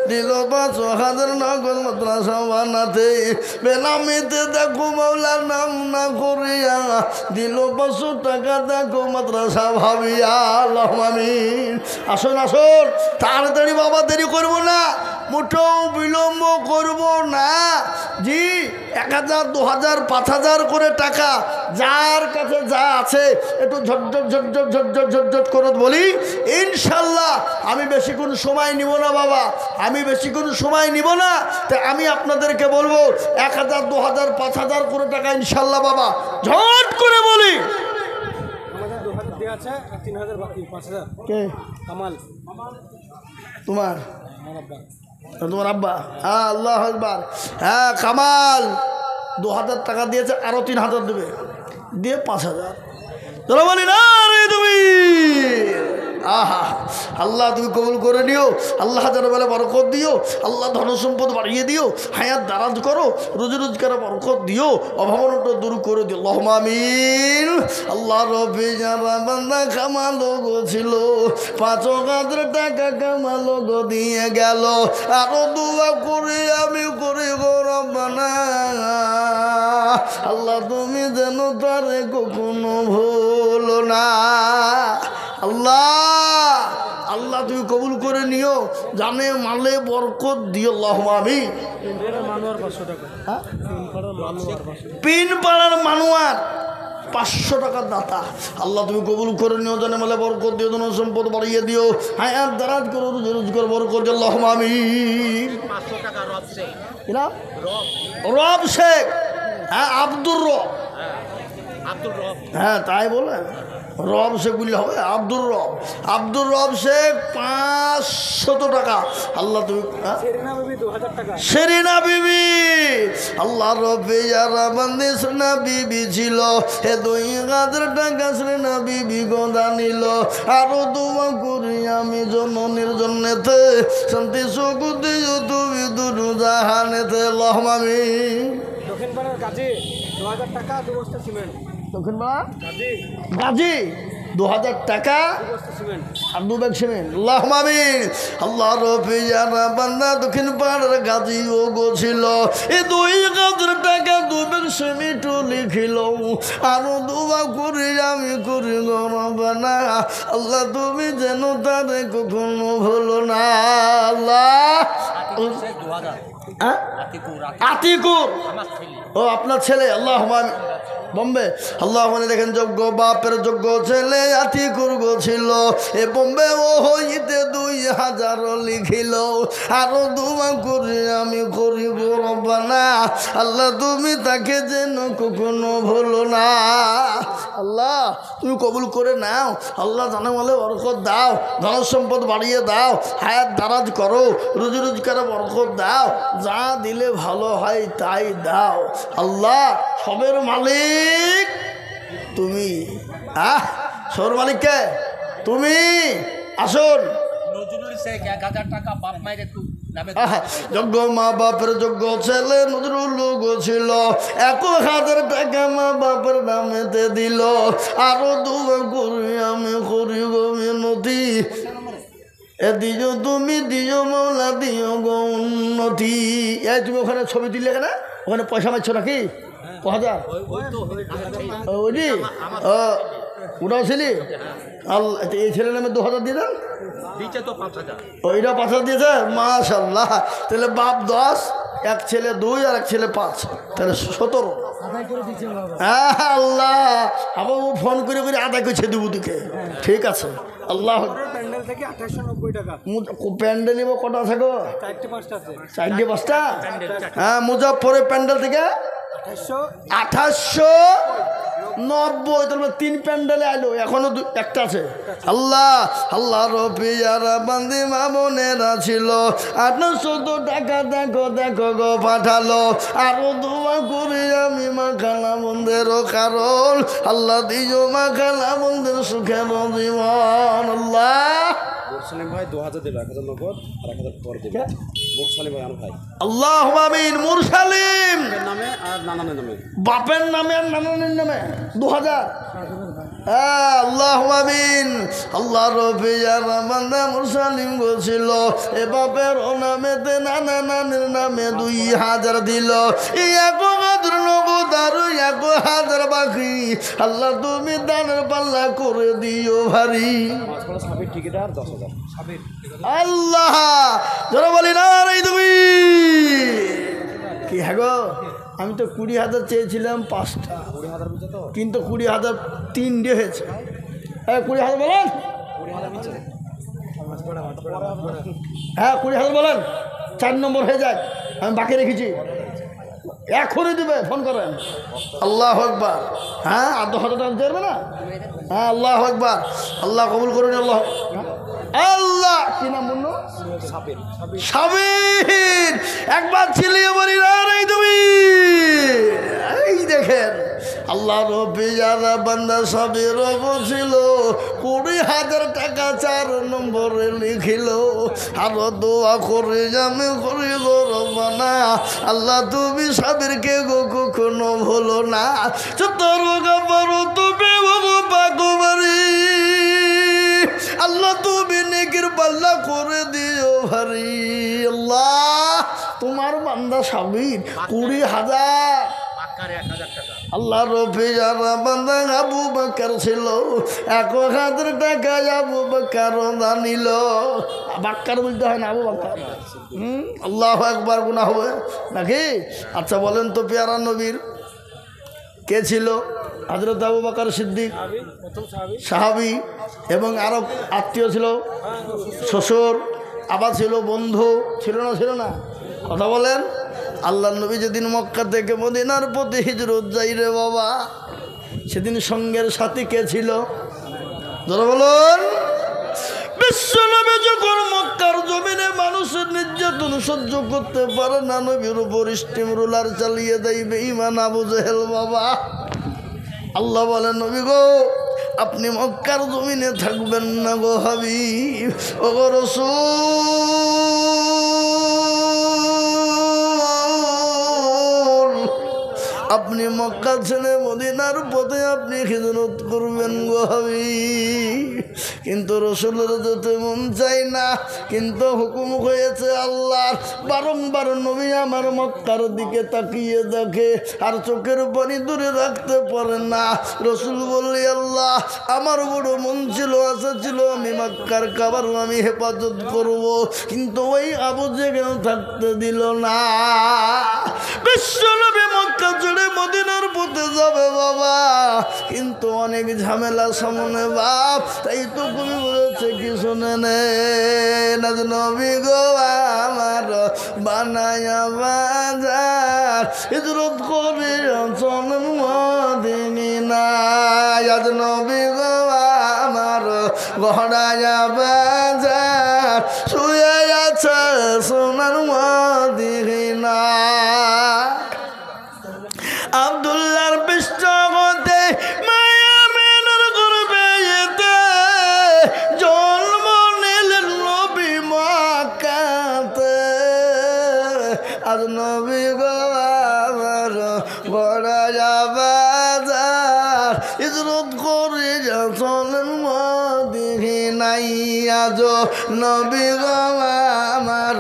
দিল 5,000 নগদ মাদ্রাসা বানাতে। বেনামিতে দেখো মৌলার নাম না করিয়া, দিল 500 টাকা দেখো মাদ্রাসা ভাবিয়া আল্লাহুম্মা আমিন। আসুন আসুন, তাড়াতাড়ি বাবা, দেরি করব না, মোটেও বিলম্ব করব না। জি 1,000 2,000 5,000 করে টাকা যার কাছে যা আছে একটু ঝটঝট ঝটঝট ঝটঝট ঝটঝট করে বলি ইনশাল্লাহ। আমি বেশিক্ষণ সময় নিব না বাবা, আমি বেশিক্ষণ সময় নিব না। তাই আমি আপনাদেরকে বলবো 1,000 2,000 5,000 করে টাকা ইনশাল্লাহ বাবা, ঝট করে বলি। আমাদের 2,000 দেওয়া আছে আর 3,000 বাকি, 5,000। কে? কামাল। তোমার আমার আব্বা। তোমার আব্বা? হ্যাঁ আল্লাহ আকবার। হ্যাঁ কামাল 2,000 টাকা দিয়েছে, আরো 3,000 দেবে, দিয়ে 5,000। তোরা বলি না রে তুমি, আহা আল্লাহ তুমি কবুল করে নিও, আল্লাহ যেন বলে বরকত দিও, আল্লাহ ধন সম্পদ বাড়িয়ে দিও, হায়াত দারাজ করো, রোজি রোজগারে বরকত দিও, অভাবনটা দূর করে দিও আল্লাহুম্মা আমিন। আল্লাহ রব্বি যারা বান্দা কামালো গো ছিল, 5,000 টাকা কামালো গো দিয়ে গেল, আরো দোয়া করে আমি করি গো রব্বানা আল্লাহ তুমি যেন তারে কখনো ভুলো না। আল্লাহ তুমি কবুল করে নিও, জানে মালে বরকত দিও আল্লাহুম্মা আমিন। পিন পাড়ার মানুয়ার 500 টাকার দাতা, আল্লাহ তুমি কবুল করে নিও, জানে মালে বরকত দিও, ধন সম্পদ বাড়িয়ে দিও, হায়াত দারাজ করো, রোজি রোজগার বরকত দিও আল্লাহুম্মা আমিন। 500 টাকা রব শেখ। কিনা রব শেখ? হ্যাঁ আব্দুর রব। হ্যাঁ তাই বলে রব শেখ বললে হবে? আব্দুর রব শেখ 500 টাকা। আল্লাহ তুমি সেরিনা বিবি, আল্লাহ রব্বে যারা বান্দে সেরিনা বিবি ছিল, 2,000 টাকা সেরিনা বিবি গোদা নিল। আরো দোয়া করি আমি জননীর জন্যতে, শান্তি সুখ দিও তুমি দুরু জাহানেতে আল্লাহুম্মা আমিন। দক্ষিণ পাড়ার গাজী 2,000 টাকা 2 বস্তা সিমেন্ট। দক্ষিণ পাড়া গাজী 2,000 টাকা আর 2 ব্যাগ সিমেন্ট আল্লাহুম্মা আমিন। আল্লাহ রব্বি যারা বান্দা দক্ষিণ পাড়ার গাজী ও গো ছিল, 2,000 টাকা 2 ব্যাগ সিমেন্ট লিখিল। আরো দোয়া করি আমি করি গো রব্বানা আল্লাহ তুমি যেন তারে কখনো ভুলো না। আল্লাহ আতিকুর, ও আপনার ছেলে? আল্লাহুম্মা আমিন। বোম্বে আল্লাহ মানে দেখেন, যোগ্য বাপের যোগ্য ছেলে আতিকুর গো ছিল, এ বোম্বে ও হইতে 2,000 লিখিল। আরো দোয়া করি আমি করি গো রব্বানা আল্লাহ তুমি তাকে যেন কখনো ভুলো না। আল্লাহ তুমি কবুল করে নাও, আল্লাহ জানে বলে বরকত দাও, ধন সম্পদ বাড়িয়ে দাও, হায়াত দারাজ করো, রুজি রোজগারে বরকত দাও, যা দিলে ভালো হয় তাই দাও। আল্লাহ সবের মালিক তুমি, সবের মালিক কে? তুমি। আসুন নজরুল শেখ 1000 টাকা বাপ মায়ের একটু নামে যোগ্য মা বাপের যোগ্য ছেলে নজরুল ছিল 1000 টাকা মা বাপের নামেতে দিল আরো দোয়া করি আমি করি গো মিনতি এ দিও তুমি দিও মৌলা দিও গো উন্নতি। এই তুমি ওখানে ছবি দিলে কেন ওখানে পয়সা মারছো নাকি 1000 ওইটি ওটাও ছিলি আল্লাহ এই ছেলের নামে 2000 দিয়ে দেন দিচ্ছে তো 5000 ওইটা 5000 দিয়েছে মাশাল্লাহ। তাহলে বাপ 10 এক ছেলে 2 আর এক ছেলে 5 তাহলে 17। হ্যাঁ আল্লাহ আবার ও ফোন করে করে আদায় করছে দেবো দিকে ঠিক আছে আল্লাহ। প্যান্ডেল থেকে 2890 টাকা প্যান্ডেল নিব কটা থাকো 4টে 5টা আছে 4টে 5টা হ্যাঁ মুজাফফরের প্যান্ডেল থেকে 2890 তাহলে 3 প্যান্ডেলে আইলো এখনো একটা আছে। আল্লাহ আল্লাহ রফিয়ারা বান্দি মামনেরা ছিল 800 টাকা দেখো দেখো গো পাঠালো আরো দোয়া করি আমি মা খালা বন্ধেরও কারণ আল্লাহ দিও মা খালা বন্ধের সুখের জীবন। আল্লাহ মুরসালিম ভাই 2000 দেবে 1000 নগদ আর 1000 পরে দেবে মুরসালিম ভাই আমার ভাই আল্লাহ আমিন। মুরসালিম নামে আর নানানের নামে বাপের নামে আর নানানের নামে 2000 আল্লাহ আমিন। আল্লাহ রফিয়ার বান্দা মুরসালিম বলছিল এ বাপের ও নামেতে নানা নানের নামে 2000 দিল 1000 নগদ আর 1000 বাকি আল্লাহ তুমি দানের পাল্লা করে দিও ভারী। পাঁচ বড় সাবির টিকিট আর 10000 আল্লাহ যারা বলি না রে তুমি কি হ্যাঁ গো আমি তো 20,000 চেয়েছিলাম 5টা 20000 বুঝে তো কিন্তু 20,000 3টে হয়েছে। হ্যাঁ 20,000 বলেন 20000 বুঝে হ্যাঁ 20,000 বলেন 4 নম্বর হয়ে যাক আমি বাকি রেখেছি এখনই দেবে ফোন করেন। আল্লাহ আকবার। হ্যাঁ আর 10,000 টাকা দেবে না হ্যাঁ আল্লাহ আকবার। আল্লাহ কবুল করুন আল্লাহ। আল্লাহ কি নাম বললো সাবির একবার চিলিয়ে বলি না রে তুমি এই দেখেন আল্লাহ রফিয়ারা বান্দা সাবির ছিল 20,000 টাকা 4 নম্বরে লিখিল আরো দোয়া করে আমি করি গো রব্বানা আল্লাহ তুমি সাবিরকে গো কখনো ভুলো না তোর গাবারো তুমি গো পাগবারি আল্লাহ তুমি নেকির পাল্লা করে দিও ভারী। আল্লাহ তোমার বান্দা সাবির 20,000 পাক্কার 1000 টাকা আল্লাহ রফিয়ারা বান্দা আবু বকর ছিল 1000 টাকা আবু বকর দানিল বাক্কার বলতে হয় না আবু বকর। আল্লাহু আকবার গুনাহ হবে নাকি? আচ্ছা বলেন তো পেয়ারা নবীর কে ছিল? হযরত আবু বকর সিদ্দিক সাহাবী এবং আরো আত্মীয় ছিল শ্বশুর আবার ছিল বন্ধু ছিল না কথা বলেন। আল্লাহ নবী যেদিন মক্কা থেকে মদিনার প্রতি হিজরত যাই রে বাবা সেদিন সঙ্গের সাথী কে ছিল যারা বলুন বিশ্বনবী যখন মক্কার জমিনে মানুষের নির্যাতন সহ্য করতে পারে না নবীর উপর স্টিম রোলার চালিয়ে দেয় বেঈমান আবু জেহেল বাবা। আল্লাহ বলেন নবী গো আপনি মক্কার জমিনে থাকবেন না গো হাবিব ও গো রাসূল আপনি মক্কা ছেড়ে মদিনার পথে আপনি হিজরত করবেন গো হাবিব। কিন্তু রসুলের যেতে মন চাই না কিন্তু হুকুম হয়েছে আল্লাহর বারংবার নবী আমার মক্কার দিকে তাকিয়ে দেখে আর চোখের পানি দূরে রাখতে পারে না। রসুল বললি আল্লাহ আমার বড় মন ছিল আশা ছিল আমি মক্কার কাবার আমি হেফাজত করব কিন্তু ওই আবু জেহেল থাকতে দিল না। বিশ্বনবী মক্কা ছেড়ে মদিনার পথে যাবে বাবা কিন্তু অনেক ঝামেলা সামনে বাপ তাই তো কবি বলেছে কি শুনে নেন নবী গো আমার বানায়া বাজার হিজরত করে চলেন মদিনা আজ নবী গো আমার গড়ায়া বাজার শুয়ে আছে সোনার মদিনা। আব্দুল্লাহর পৃষ্ঠপথে মায়ামিনের গর্ভে জন্ম নিলেন নবী আজ নবী গো আমার গড়া যাবাজার ইজরত করে চলেন মদিনাই আজ নবী গো আমার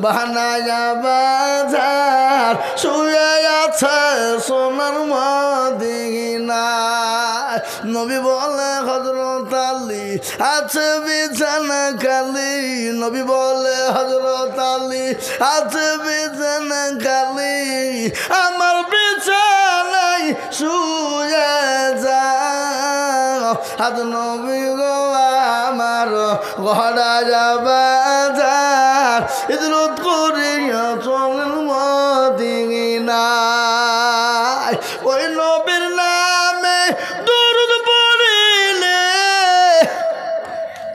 বানায়া বাজার শুয়ে আছে সোনার মদিনা নবী বলে হযরত আলী আছে বিছানা খালি নবী বলে হযরত আলী আছে বিছানা খালি আমার বিছানায় শুয়ে যাও আজ নবী গো আমার ঘোড়া যাবাজার ইজরত করিয়া চলেন মদিনায় ওই নবীর নামে দরুদ পড়িলে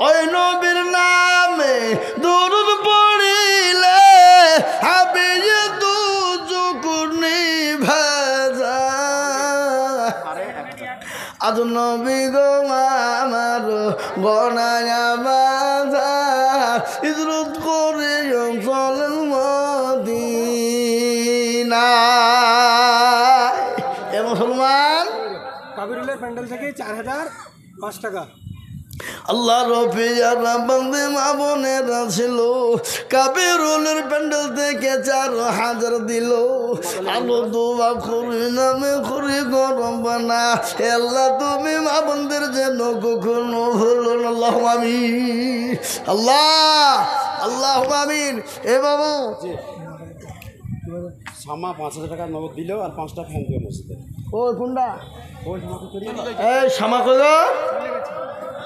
ওই নবীর নামে দরুদ পড়িলে হাবিয়ে দুজুকুনি ভাজা আজ নবী গো আমার গনায়া বাজার ইজরত করে চলেন মদিনায় এ মুসলমান কাবিরুলের প্যান্ডেল থেকে 4005 টাকা। আল্লাহ রফিয়ারা বন্দে মা বোনেরা ছিল কাবিরুলের প্যান্ডেল থেকে 4000 দিল আলো দোয়া করি নামে করি গরম বানা আল্লাহ তুমি মা বোনদের যেন কখনো হলো না আল্লাহ আমিন আল্লাহ আমিন এ বাবু সামা 5000 টাকা নগদ দিল আর 5টা ফ্যান দিল মসজিদে। ও কোনটা এই সামা কই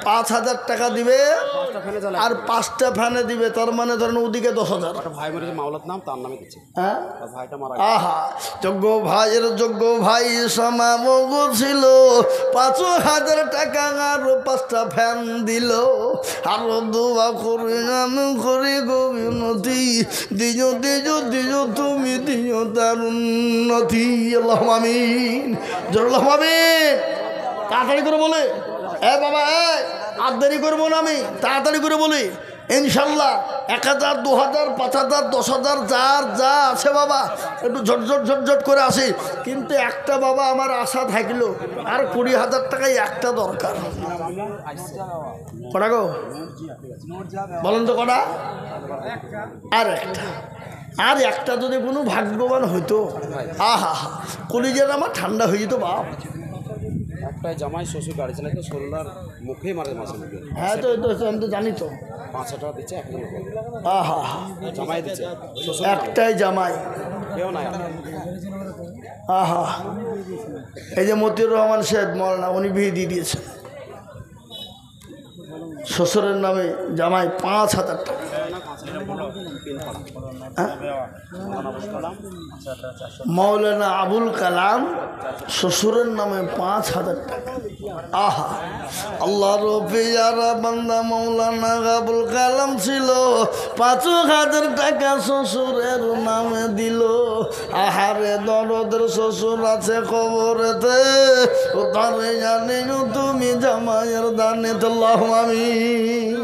5000 টাকা দিবে 5টা ফ্যানে জ্বালা আর 5টা ফ্যানে দিবে তার মানে ধরেন ওদিকে 10,000 একটা ভাই মরেছে মাওলাত নাম তার নামে দিচ্ছে। হ্যাঁ আর ভাইটা মারা আহা যোগ্য ভাইয়ের যোগ্য ভাই সমামগ ছিল 5000 টাকা আর 5টা ফ্যান দিল আরো দোয়া করি আমি করি গোবিনতি দিও দিও দিও তুমি দিও তার উন্নতি আল্লাহ আমিন জোর আমিন তাড়াতাড়ি করে বলে এ বাবা আর দেরি করবো না আমি তাড়াতাড়ি করে বলি ইনশাল্লাহ 1000 2000 5000 10,000 যার যা আছে বাবা একটু ঝটঝট ঝটঝট করে আসি কিন্তু একটা বাবা আমার আশা থাকলো আর 20,000 টাকায় একটা দরকার কটা গো বলেন তো কটা আর একটা যদি কোনো ভাগ্যবান হইতো আহা হা কলিজার আমার ঠান্ডা হয়ে যেত বাপ একটাই জামাই শ্বশুর গাড়ি চালায় তো সোলার মুখেই মারে মাসে মুখে। হ্যাঁ তো আমি তো জানি তো 500 টাকা দিচ্ছে একটা আহা জামাই দিচ্ছে শ্বশুর একটাই জামাই কেউ নাই। আহা এই যে মতিউর রহমান সাহেব মৌলানা উনি বিয়ে দিয়ে দিয়েছেন শ্বশুরের নামে জামাই 5,000 টাকা মৌলানা আবুল কালাম শ্বশুরের নামে 5,000 টাকা আহা আল্লাহ রফিয়ারা বান্দা মৌলানা আবুল কালাম ছিল 5,000 টাকা শ্বশুরের নামে দিল আহারে দরদের শ্বশুর আছে কবরেতে ও তারে জানি তুমি জামাইয়ের দানে আল্লাহু আমিন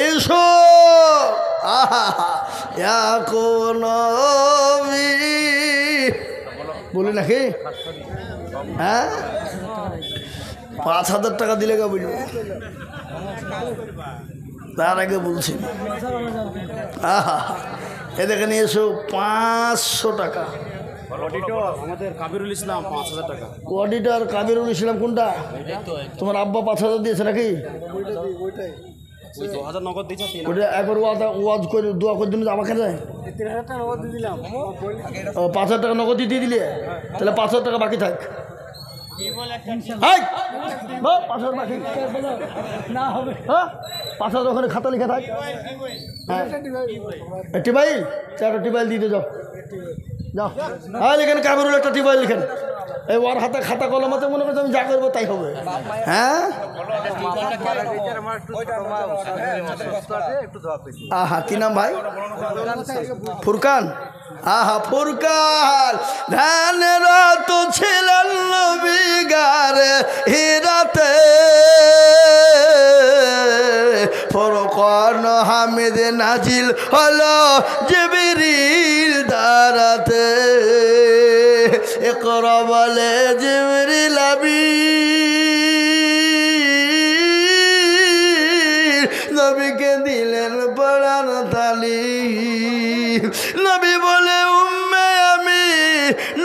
এসো আহা কোন বলি নাকি হ্যাঁ 5,000 টাকা দিলে কে বুঝবো তার আগে বলছি আহা এ দেখে নিয়ে এসো 500 টাকা আমাদের কাবিরুল ইসলাম 5,000 টাকা অডিটর কাবিরুল ইসলাম কোনটা তোমার আব্বা 5,000 দিয়েছে নাকি ওই 2000 নগদ দিচ্ছে 3 ওটা একবার ওয়াজ করে দোয়া করে দিন আমাকে যায় 3000 টাকা নগদ দিয়ে দিলাম 5,000 টাকা নগদ দিয়ে দিলে তাহলে 5,000 টাকা বাকি থাক না হবে হ্যাঁ 5,000 ওখানে খাতা লিখে থাক হ্যাঁ টিবাইল 4টা টিবাইল দিয়ে যাও যাও হ্যাঁ লিখেন কাবিরুল একটা টিবাইল লিখেন এই ওর হাতে খাতা কলমাতে মনে করছে আমি যা করবো তাই হবে হ্যাঁ আহা কি নাম ভাই ফুরকান আহা ফুরকান ধ্যানের তো ছিলেন নবী গারে হিরাতে ফরক ফুরকান হামিদ নাজিল হলো জিবরিল দ্বারাতে ইকরা বলে জিবরিল নবীকে দিলেন পড়ার তালিম নবী বলে উম্মে আমি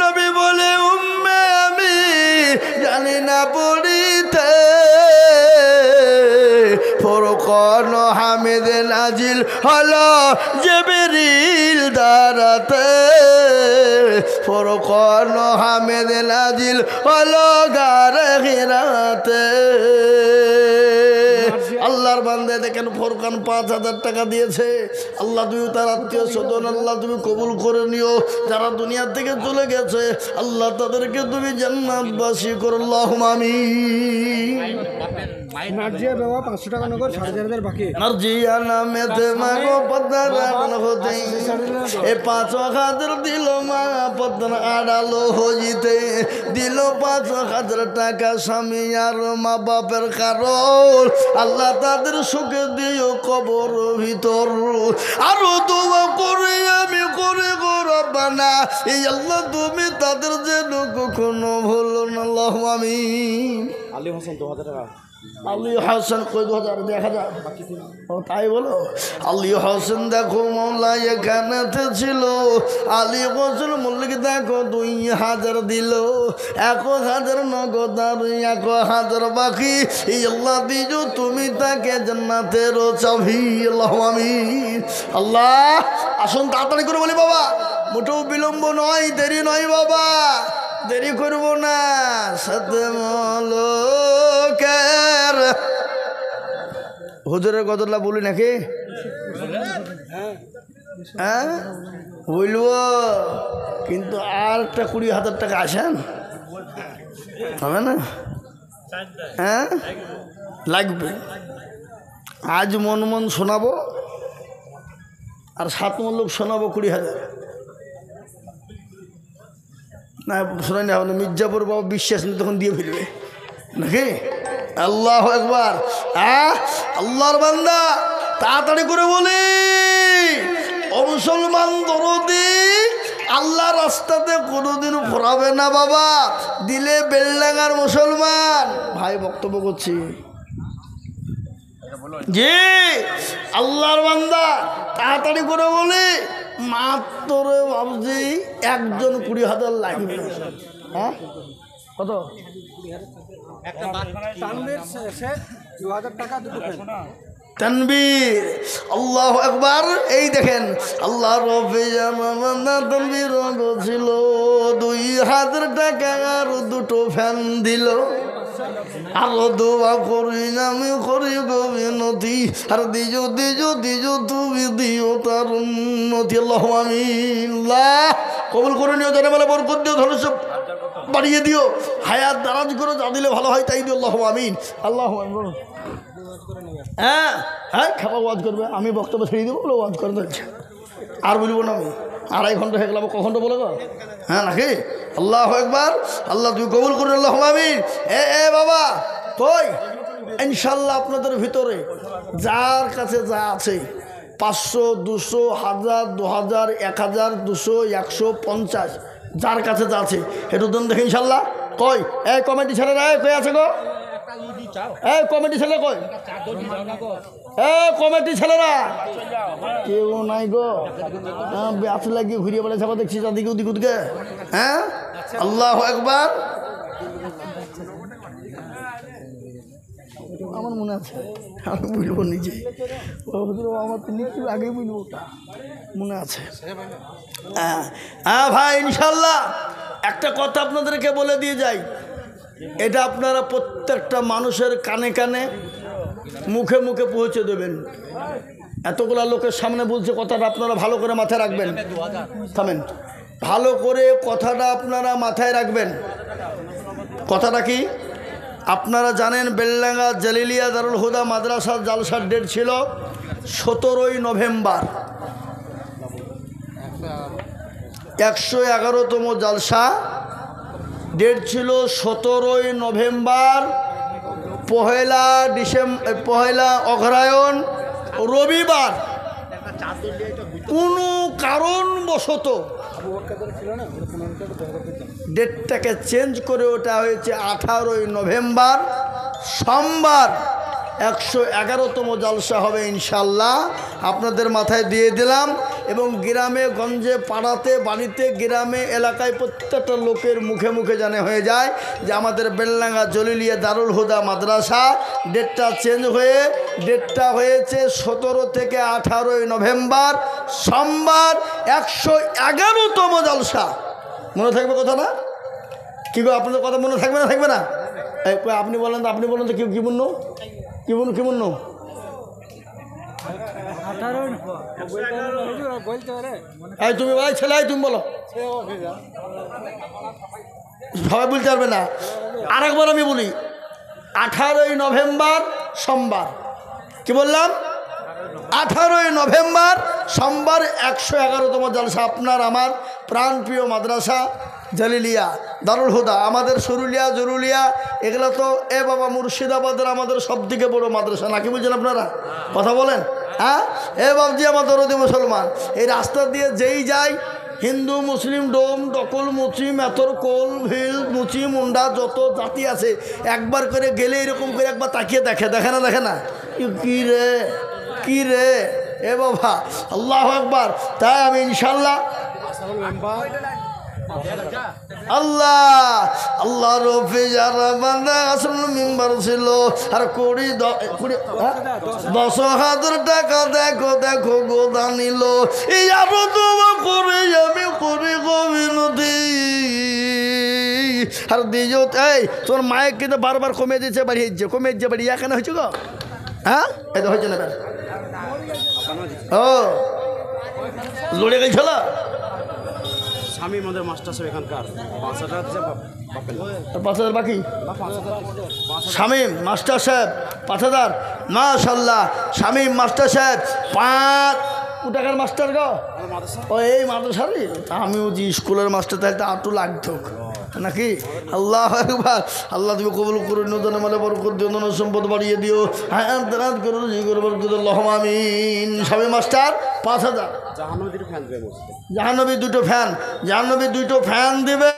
নবী বলে উম্মে আমি জানি না পড়িতে ফুরকান হামিদ নাজিল হলো জিবরিল দ্বারাতে ফুরকান হামিদ নাজিল হলো গারে হিরাতে আল্লাহর বান্দা দেখেন ফুরকান 5,000 টাকা দিয়েছে আল্লাহ তুমি তার আত্মীয় স্বজন আল্লাহ তুমি কবুল করে নিও যারা দুনিয়া থেকে চলে গেছে আল্লাহ তাদেরকে তুমি জান্নাতবাসী করো আল্লাহুম্মা আমিন নার্জিয়া বাবা 500 টাকা নগদ 4,500 বাকি নার্জিয়া নামেতে মাগো পদ্মার আড়াল হতে এ 5,000 দিল মা পদ্মার আড়াল হইতে দিল 5,000 টাকা স্বামী আর মা বাপের কারণ আল্লাহ তাদের সুখে দিও কবর ভিতর আরো দোয়া করে আমি করে গো রব্বানা এই আল্লাহ তুমি তাদের যেন কখনো ভুলো না আল্লাহুম্মা আমিন আলী হোসেন 2,000 টাকা আলী হাসান কই 2,000 দেখা যায় ও তাই বলো আলী হাসান দেখো মৌলা এখানেতে ছিল আলী হোসেন মল্লিক দেখো 2,000 দিল 1,000 নগদ আর 1,000 বাকি এই আল্লাহ দিজো তুমি তাকে জান্নাতের চাবি আল্লাহুম্মা আমিন আল্লাহ আসুন তাড়াতাড়ি করে বলি বাবা মোটেও বিলম্ব নয় দেরি নয় বাবা দেরি করব না সাথে মলকের হুজুরের গজলটা বলি নাকি হ্যাঁ বলব কিন্তু আর একটা 20,000 টাকা আসেন হবে না হ্যাঁ লাগবে আজ মন মন শোনাবো আর 7 লোক শোনাবো 20,000 না শোনাই না হবে মির্জাপুর বাবা বিশ্বাস নেই তখন দিয়ে ফেলবে নাকি আল্লাহু আকবার আল্লাহর বান্দা তাড়াতাড়ি করে বলি ও মুসলমান দরদি আল্লাহ রাস্তাতে কোনোদিন ফোরাবে না বাবা দিলে বেলডাঙ্গার মুসলমান ভাই বক্তব্য করছি জি আল্লাহর বান্দা তাড়াতাড়ি করে বলি মাত্র ভাবছি একজন 20,000 লাগবে হ্যাঁ কত তানবীর শেখ 2,000 টাকা দুটো তানবীর আল্লাহু আকবার এই দেখেন আল্লাহ রব্বে জামানা তানবীর ছিল 2,000 টাকা আর দুটো ফ্যান দিল আরো দোয়া করি আমি করি গো বিনতি আর দিজো দিজো দিজো তুমি দিও তার উন্নতি আল্লাহুম্মা আমিন আল্লাহ কবুল করে নিও জানে বলে বরকত দিও ধনুষ বাড়িয়ে দিও হায়াত দারাজ করে যা দিলে ভালো হয় তাই দিও আল্লাহুম্মা আমিন আল্লাহুম্মা আমিন হ্যাঁ হ্যাঁ খাবা ওয়াজ করবে আমি বক্তব্য ছেড়ে দেবো বলে ওয়াজ করে দিচ্ছে আর বলবো না আমি 2.5 ঘন্টা হয়ে গেলাম কখন বলে গো হ্যাঁ নাকি আল্লাহু আকবার আল্লাহ তুই কবুল করুন আল্লাহুম্মা আমিন এ বাবা কই ইনশাআল্লাহ আপনাদের ভিতরে যার কাছে যা আছে 500 200 1000 2000 1000 200 150 যার কাছে যা আছে একটু দেন দেখে ইনশাআল্লাহ কই এই কমিটি ছেলেরা কই আছে গো এই কমিটি ছেলে কই কমিটি ছেলেরা কেউ নাই গো ব্যাস লাগিয়ে ঘুরিয়ে বেড়ে যাবো দেখছি চারদিকে ওদিক ওদিকে হ্যাঁ আল্লাহু আকবার আমার মনে আছে আমি বলবো নিজে আমার তো নিশ্চয় আগে বলবো মনে আছে হ্যাঁ ভাই ইনশাল্লাহ একটা কথা আপনাদেরকে বলে দিয়ে যাই এটা আপনারা প্রত্যেকটা মানুষের কানে কানে মুখে মুখে পৌঁছে দেবেন এতগুলা লোকের সামনে বলছে কথাটা আপনারা ভালো করে মাথায় রাখবেন থামেন ভালো করে কথাটা আপনারা মাথায় রাখবেন কথাটা কি আপনারা জানেন বেলডাঙ্গা জালিলিয়া দারুল হুদা মাদ্রাসার জালসার ডেট ছিল 17ই নভেম্বর 111তম জালসা ডেট ছিল 17ই নভেম্বর 1 অগ্রহায়ণ রবিবার একটা চাদর নিয়ে এটা কোনো কারণবশত আবু বকর ছিল না ওটা 15 টাকা 10 দিতাম ডেটটাকে চেঞ্জ করে ওটা হয়েছে 18ই নভেম্বর সোমবার 111তম জলসা হবে ইনশাল্লাহ। আপনাদের মাথায় দিয়ে দিলাম। এবং গ্রামে গঞ্জে পাড়াতে বাড়িতে গ্রামে এলাকায় প্রত্যেকটা লোকের মুখে মুখে জানে হয়ে যায় যে আমাদের বেলডাঙ্গা জলিলিয়া দারুল হুদা মাদ্রাসা ডেটটা চেঞ্জ হয়ে ডেটটা হয়েছে 17 থেকে 18ই নভেম্বর সোমবার 111তম জলসা। মনে থাকবে কথা না? কী গো আপনাদের কথা মনে থাকবে না থাকবে না? এই আপনি বলেন তো, আপনি বলেন তো কি কি মূল্য কি বলুন কি মূল্য? 18 বলতে পারে এই তুমি ভাই ছেলে তুমি বলো, সবাই বলতে পারবে না। আরেকবার আমি বলি 18ই নভেম্বর সোমবার। কি বললাম? 18ই নভেম্বর সোমবার 111তম জলসা। আপনার আমার প্রাণপ্রিয় মাদ্রাসা জালিলিয়া দারুল হুদা, আমাদের সরুলিয়া জরুলিয়া এগুলো তো বাবা মুর্শিদাবাদের আমাদের সবথেকে বড় মাদ্রাসা, নাকি বলছেন আপনারা? কথা বলেন। হ্যাঁ বাবজি আমার দরদি মুসলমান, এই রাস্তা দিয়ে যেই যায় হিন্দু মুসলিম ডোম ডকল মুচি মেথর কোল ভিল মুচি মুন্ডা যত জাতি আছে একবার করে গেলে এরকম করে একবার তাকিয়ে দেখে না কি রে কি রে বাবা আল্লাহ আকবার। তাই আমি ইনশাল্লাহ আল্লাহ রফি যারা বান্দা আসল মেম্বার ছিল আর 10,000 টাকা দেখো গোদা নিল এই আরো তোমা করে আমি করি গোবিনদী আর দিও। এই তোর মায়ের কিন্তু বারবার কমে দিচ্ছে বাড়িয়ে এখানে হয়েছে গো। হ্যাঁ এই তো হয়েছে না ও লড়ে গেছিল স্বামী আমাদের মাস্টার সাহেব এখানকার 5,000 দিচ্ছে বাপের 5,000 বাকি শামীম মাস্টার সাহেব 5,000 মাশাল্লাহ। শামীম মাস্টার সাহেব 5 টাকার মাস্টার গো ও এই মাদ্রাসারই। আমিও যে স্কুলের মাস্টার তাহলে আটু লাগতো নাকি? আল্লাহ একবার আল্লাহ তুমি কবুল করুন নতুন মানে বরকত দিও, নতুন সম্পদ বাড়িয়ে দিও। হ্যাঁ আমিন। শামীম মাস্টার 5,000। জাহান্নামীর ফ্যান দেবে জাহান্নবী দুটো ফ্যান দেবে।